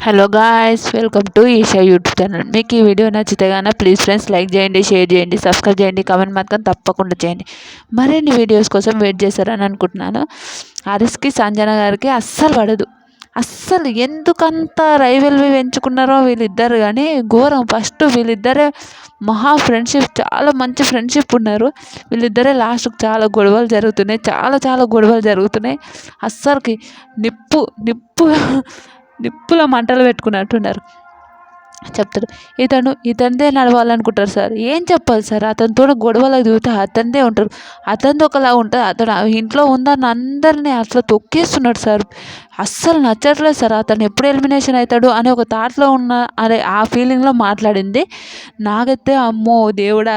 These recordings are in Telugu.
Hello guys, welcome to Isha YouTube channel. మీకు ఈ వీడియో నచ్చితే కనుక ప్లీజ్ ఫ్రెండ్స్ లైక్ చేయండి, షేర్ చేయండి, సబ్స్క్రైబ్ చేయండి, కామెంట్ మాత్రం తప్పకుండా చేయండి. మరిన్ని వీడియోస్ కోసం వెయిట్ చేస్తారని అనుకుంటున్నాను. హరీష్కి సంజన గారికి అస్సలు పడదు. అస్సలు ఎందుకంత రైవల్వి పెంచుకున్నారో వీళ్ళిద్దరు, కానీ ఘోరం. ఫస్ట్ వీళ్ళిద్దరే మహా ఫ్రెండ్షిప్, చాలా మంచి ఫ్రెండ్షిప్ ఉన్నారు. వీళ్ళిద్దరే లాస్ట్కి చాలా గొడవలు జరుగుతున్నాయి, చాలా చాలా గొడవలు జరుగుతున్నాయి. అస్సలకి నిప్పు నిప్పు నిప్పులో మంటలు పెట్టుకున్నట్టున్నారు. చెప్తాడు, ఇతనిదే నడవాలనుకుంటారు సార్. ఏం చెప్పాలి సార్? అతనితో గొడవలకు దిగితే అతనిదే ఉంటారు, అతనిది ఒకలా ఉంటుంది. అతను ఇంట్లో ఉందని అందరినీ అట్లా తొక్కేస్తున్నాడు సార్. అస్సలు నచ్చట్లేదు సార్. అతను ఎప్పుడు ఎలిమినేషన్ అవుతాడు అనే ఒక థాట్లో ఉన్న, అదే ఆ ఫీలింగ్లో మాట్లాడింది. నాకైతే అమ్మో దేవుడా,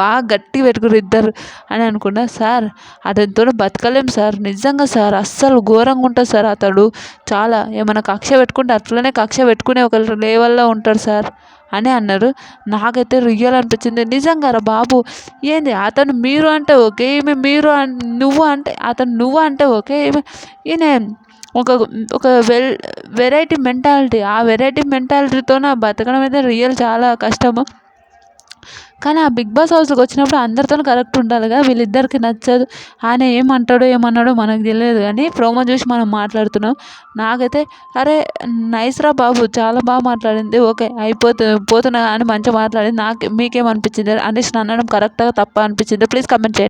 బాగా గట్టి పెట్టుకురు ఇద్దరు అని అనుకున్నా. సార్ అతనితో బతకలేం సార్, నిజంగా సార్. అస్సలు ఘోరంగా ఉంటుంది సార్. అతడు చాలా ఏమైనా కక్ష పెట్టుకుంటే అట్లనే కక్ష పెట్టుకునే ఒక లెవెల్లో ఉంటాడు సార్ అని అన్నారు. నాకైతే రియల్ అనిపించింది. నిజంగా రా బాబు, ఏంది అతను మీరు అంటే ఓకే, ఈమె మీరు నువ్వు అంటే అతను నువ్వు అంటే ఓకే, ఈయన ఒక ఒక వెరైటీ మెంటాలిటీ. ఆ వెరైటీ మెంటాలిటీతోనే బతకడం అయితే రియల్ చాలా కష్టము. కానీ ఆ బిగ్ బాస్ హౌస్కి వచ్చినప్పుడు అందరితో కరెక్ట్ ఉండాలిగా. వీళ్ళిద్దరికి నచ్చదు. ఆయన ఏమన్నాడో మనకు తెలియదు, కానీ ప్రోమో చూసి మనం మాట్లాడుతున్నాం. నాకైతే అరే నైస్ రా బాబు, చాలా బాగా మాట్లాడింది, ఓకే పోతున్నా అని మంచిగా మాట్లాడింది. మీకేమనిపించింది? అనేసి అనడం కరెక్ట్గా తప్ప అనిపించింది? ప్లీజ్ కమెంట్ చేయండి.